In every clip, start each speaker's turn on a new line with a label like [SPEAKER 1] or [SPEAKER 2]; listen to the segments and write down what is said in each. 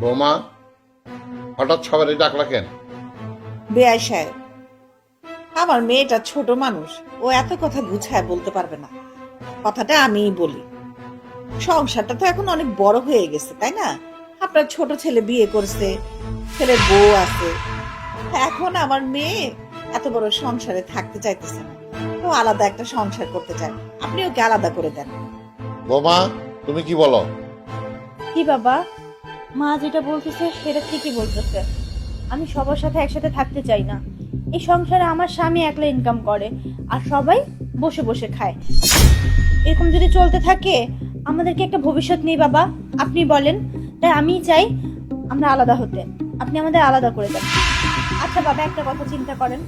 [SPEAKER 1] বৌমা, হঠাৎ সবারই ডাকলা কেন?
[SPEAKER 2] বেয়াই সাহেব, আমার মেয়েটা ছোট মানুষ, ও এত কথা গুছায় বলতে পারবে না। কথাটা আমিই বলি। সংসারটা তো এখন অনেক বড় হয়ে গেছে, তাই না? আপনার ছোট ছেলে বিয়ে করছে, ছেলের বউ আছে। এখন আমার মেয়ে এত বড় সংসারে থাকতে চাইতেছে না, ও আলাদা একটা সংসার করতে চায়। আপনি ওকে আলাদা করে দেন।
[SPEAKER 1] বৌমা, তুমি কি বলো?
[SPEAKER 3] কি বাবা, মা যেটা বলতেছে সেটা ঠিকই বলতেছে। আমি সবার সাথে একসাথে থাকতে চাই না। এই সংসারে আমার স্বামী একলা ইনকাম করে আর সবাই বসে বসে খায়। এরকম যদি চলতে থাকে আমাদেরকে একটা ভবিষ্যৎ নেই বাবা, আপনি বলেন। তাই আমি চাই আমরা আলাদা হতে, আপনি আমাদের আলাদা করে দেন। আচ্ছা বাবা, একটা কথা চিন্তা করেন,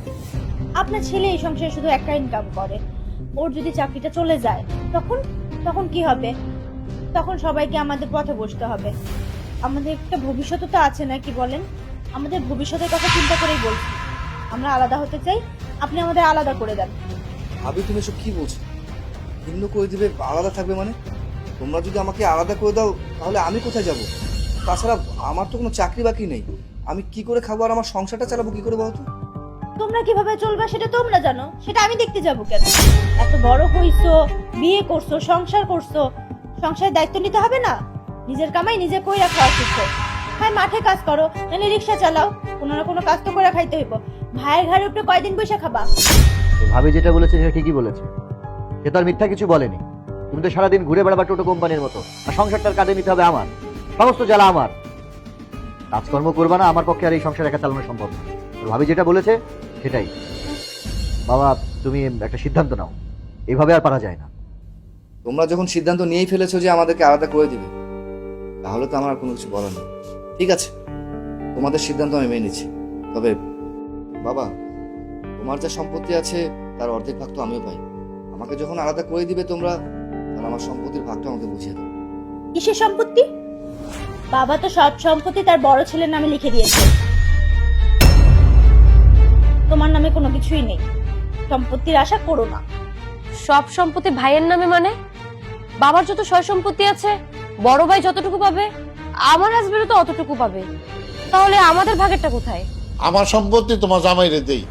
[SPEAKER 3] আপনার ছেলে এই সংসারে শুধু একটা ইনকাম করে, ওর যদি চাকরিটা চলে যায় তখন তখন কি হবে? তখন সবাইকে আমাদের পথে বসতে হবে। আমাদের একটা ভবিষ্যৎ তো আছে নাকি বলেন? আমাদের ভবিষ্যতের কথা চিন্তা করেই বলছি আমরা আলাদা হতে চাই, আপনি আমাদের আলাদা করে দেন।
[SPEAKER 4] ভাবি, তুমি এসব কি বলছো? ভিন্ন করে দিবে, আলাদা থাকবে মানে? তোমরা যদি আমাকে আলাদা করে দাও তাহলে আমি কোথায় যাব? তাছাড়া আমার তো কোনো চাকরি বাকরি নেই, আমি কি করে খাবো আর আমার সংসারটা চালাবো কি করে বলতো?
[SPEAKER 3] তোমরা কিভাবে চলবে সেটা তোমরা জানো, সেটা আমি দেখতে যাবো কেন? এত বড় হইছো, বিয়ে করছো, সংসার করছো, সংসারের দায়িত্ব নিতে হবে না? নিজের কামাই নিজে কইরা খাওয়া শিখো। হয় মাঠে কাজ করো, নাহলে রিক্সা চালাও, কোনো না কোনো কাজ তো করে খাইতে হইব। ভাইয়ের ঘরের উপরে কয়দিন বসে খাবা?
[SPEAKER 5] ভাবি যেটা বলেছে সেটা ঠিকই বলেছে। সে তো আর মিথ্যা কিছু বলেনি। তুমি তো সারাদিন ঘুরে বেড়াবা টোটো কোম্পানির মতো, আর সংসারটার কাঁধে নিতে হবে আমার। সমস্ত জ্বালা আমার। কাজকর্ম করবা না, আমার পক্ষে আর এই সংসার একা চালানো সম্ভব না। ভাবি যেটা বলেছে সেটাই। বাবা, তুমি একটা সিদ্ধান্ত নাও, এইভাবে আর পারা যায় না।
[SPEAKER 4] তোমরা যখন সিদ্ধান্ত নিয়েই ফেলেছো যে আমাদেরকে আলাদা করে দিবে, তাহলে তো আমার আর কোনো কিছু বলার নেই। ঠিক আছে, তোমাদের সিদ্ধান্ত আমি মেনে নিচ্ছি। তবে বাবা, তোমার যা সম্পত্তি আছে তার অর্ধেক ভাগ তো আমিও পাই। আমাকে যখন আলাদা করে দিবে তোমরা, তাহলে আমার সম্পত্তির ভাগটা আমাকে বুঝিয়ে দাও।
[SPEAKER 3] কিসের সম্পত্তি? বাবা তো সব সম্পত্তি তার বড় ছেলের নামে লিখে দিয়েছে, তোমার নামে কোনো কিছুই নেই। সম্পত্তির আশা করো না।
[SPEAKER 6] সব সম্পত্তি ভাইয়ের নামে মানে? বাবার যত সয় সম্পত্তি আছে বড় ভাই যতটুকু পাবে, আমার হাজবেন্ডও তো অতটুকু পাবে। তাহলে আমাদের ভাগেরটা কোথায়?
[SPEAKER 1] আমার সম্পত্তি তোমার জামাইরে দেই।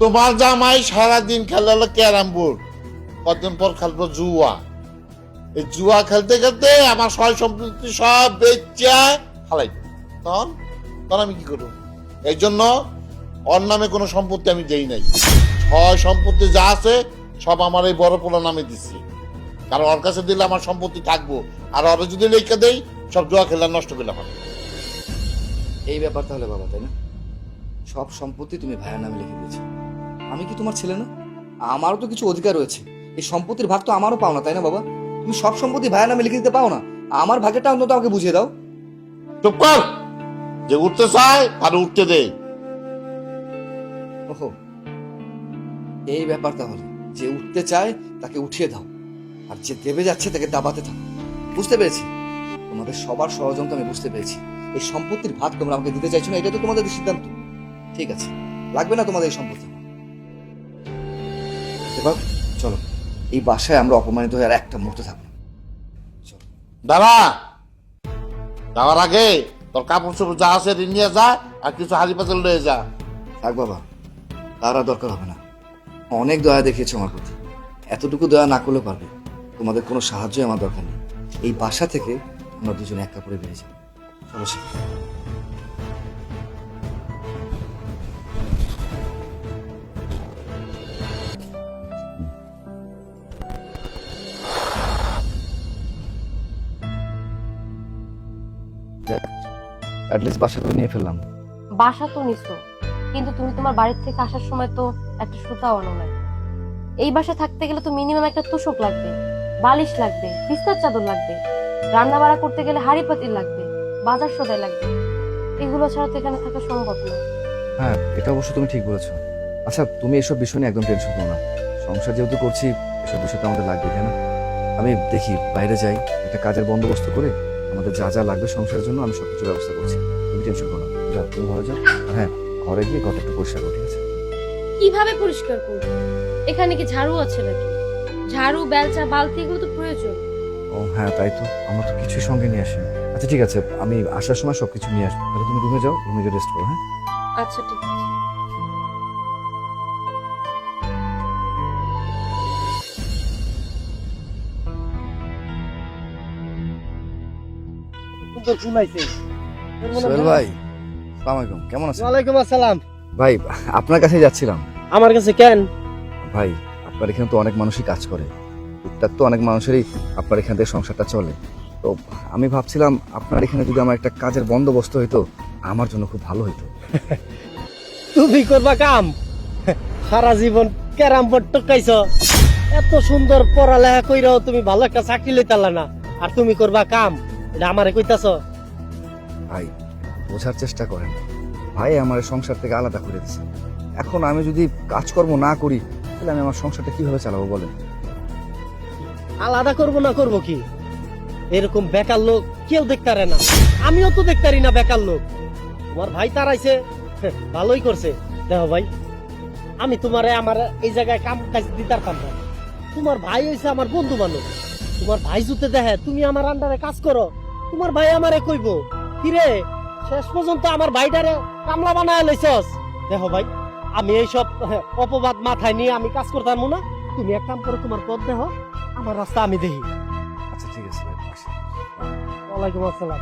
[SPEAKER 1] তোমার জামাই সারাদিন খেলে হলো ক্যারাম বোর্ড, কতদিন পর খেলবো জুয়া। এই জুয়া খেলতে খেলতে আমার সয় সম্পত্তি সব বেচা ফালাই। তখন তখন আমি কি করবো? এই জন্য ওর নামে কোনো সম্পত্তি আমি দেই নাই। সয় সম্পত্তি যা আছে সব আমার এই বড় পোলার নামে দিচ্ছি, কারণ ওর কাছে দিলে আমার সম্পত্তি থাকবো, আর ওরা যদি লেখা দেই সব জুয়া খেলা নষ্ট করে হবে।
[SPEAKER 4] এই ব্যাপার তাহলে বাবা, তাই না? সব সম্পত্তি তুমি ভাইয়ের নামে লিখে দিয়েছো। আমি কি তোমার ছেলে না? আমারও তো কিছু অধিকার রয়েছে। এই সম্পত্তির ভাগ তো আমারও পাও না, তাই না বাবা? তুমি সব সম্পত্তি ভাইয়ের নামে লিখে দিতে পাও না? আমার ভাগেরটা অন্তত আমাকে বুঝিয়ে দাও।
[SPEAKER 1] চুপ কর! যে উঠতে চায় আর উঠতে দে।
[SPEAKER 4] ওহো, এই ব্যাপার তাহলে। যে উঠতে চায় তাকে উঠিয়ে দাও, আর যে দেবে যাচ্ছে তাকে দাবাতে থাকো। বুঝতে পেরেছি, তোমাদের সবার ষড়যন্ত্র আমি বুঝতে পেরেছি। এই সম্পত্তির ভাগ তোমরা আমাকে দিতে চাইছো না, এটা তো তোমাদের সিদ্ধান্ত। ঠিক আছে, লাগবে না তোমাদের এই সম্পত্তি। এবার চলো, এই বাসায় আমরা অপমানিত হয়ে আর একটা মুহূর্ত থাকবো না। চলো।
[SPEAKER 1] দাঁড়া, যাওয়ার আগে তোর কাপড় চোপড় যা আছে নিয়ে যা, আর কিছু হাড়ি পাতিল লয়ে যা।
[SPEAKER 4] থাক বাবা, তার আর দরকার হবে না। অনেক দয়া দেখিয়েছো আমার প্রতি, এতটুকু দয়া না করলে পারবে। তোমাদের কোনো সাহায্যই আমার দরকার নেই। এই বাসা থেকে আমরা দুজনে এক কাপড়ে বেরিয়ে যাবো। চলো শিখ। অ্যাটলিস্ট বাসা করে নিয়ে ফেললাম।
[SPEAKER 6] বাসা তো নিছো, কিন্তু তুমি তোমার বাড়ির থেকে আসার সময় তো একটা সুতাও আনো নাই। এই বাসা থাকতে গেলে তো মিনিমাম একটা তোশক লাগবে, বালিশ লাগবে, বিছানার চাদর লাগবে, রান্না বাড়া করতে গেলে হাঁড়ি পাতিল লাগবে, বাজার সদাই লাগবে। এগুলো ছাড়া তো এখানে থাকা সম্ভব না।
[SPEAKER 4] হ্যাঁ, এটা অবশ্য তুমি ঠিক বলেছো। আচ্ছা, তুমি এসব বিষয় নিয়ে একদম টেনশন করো না। সংসার যেহেতু করছি, এসব বিষয় তো আমাদের লাগবে, তাই না? আমি দেখি বাইরে যাই, একটা কাজের বন্দোবস্ত করে আমাদের যা যা লাগবে সংসারের জন্য আমি সবকিছু ব্যবস্থা করছি। তুমি টেনশন করো না। যাও, তুমি ঘরে যাও। আর হ্যাঁ, ঘরে গিয়ে ঘরটা একটু পরিষ্কার করো, ঠিক আছে?
[SPEAKER 6] কিভাবে পরিষ্কার করবো? এখানে কি ঝাড়ু আছে নাকি? ঝাড়ু, বেলচা, বালতি এগুলো তো প্রয়োজন।
[SPEAKER 4] ও হ্যাঁ, তাই তো। আমরা তো কিছুই সঙ্গে নিয়ে আসিনি। আচ্ছা ঠিক আছে, আমি আসার সময় সবকিছু নিয়ে আসবো। তাহলে তুমি রুমে যাও, রুমে গিয়ে রেস্ট করো। হ্যাঁ
[SPEAKER 6] আচ্ছা ঠিক আছে।
[SPEAKER 7] সুন্দর ফুল আইছে।
[SPEAKER 4] সোহেল ভাই, আসসালামু আলাইকুম, কেমন আছেন?
[SPEAKER 7] ওয়ালাইকুম আসসালাম।
[SPEAKER 4] ভাই আপনার কাছে যাচ্ছিলাম।
[SPEAKER 7] আমার কাছে কেন?
[SPEAKER 4] ভাই আপনার এখানে তো অনেক মানুষই কাজ করে, টুকটাক তো অনেক মানুষেরই আপনার এখান থেকে সংসারটা চলে। তো আমি ভাবছিলাম আপনার এখানে যদি আমার একটা কাজের বন্দোবস্ত হইতো, আমার জন্য খুব ভালো হইতো।
[SPEAKER 7] তুমি করবা কাম? সারা জীবন ক্যারাম বোর্ড টকাইছ, এত সুন্দর পড়ালেখা কইরাও তুমি ভালো একটা চাকরি লইতালা না, আর তুমি করবা কাম? এটা আমারে কইতাছ?
[SPEAKER 4] ভাই বোঝার চেষ্টা করেন, ভাই আমার এই সংসার থেকে আলাদা করে দিচ্ছে। এখন আমি যদি কাজকর্ম না করি তাহলে আমি আমার সংসারটা কিভাবে চালাবো বলেন?
[SPEAKER 7] আলাদা করব না করব কি? এরকম বেকার লোক কেউ দেখতারে না, আমিও তো দেখতারি না বেকার লোক। তোমার ভাই তারাইছে, ভালোই করছে। দেখো ভাই, আমি তোমারে আমার এই জায়গায় কাম কাজ দিতার পারব না। তোমার ভাই হইছে আমার বন্ধু বান্ধব। তোমার ভাই জুতে দেখে তুমি আমার আন্ডারে কাজ করো, তোমার ভাই আমারে কইব কিরে শেষ পর্যন্ত আমার ভাইটারে কামলা বানায় লইছস। দেখো ভাই, আমি এইসব অপবাদ মাথায় নিয়ে আমি কাজ করতাম না। তুমি এক কাম করো, তোমার পথ দেখো, আমার রাস্তা আমি দেখি।
[SPEAKER 4] আচ্ছা ঠিক আছে ভাই, আসি।
[SPEAKER 7] ওয়ালাইকুম আসসালাম।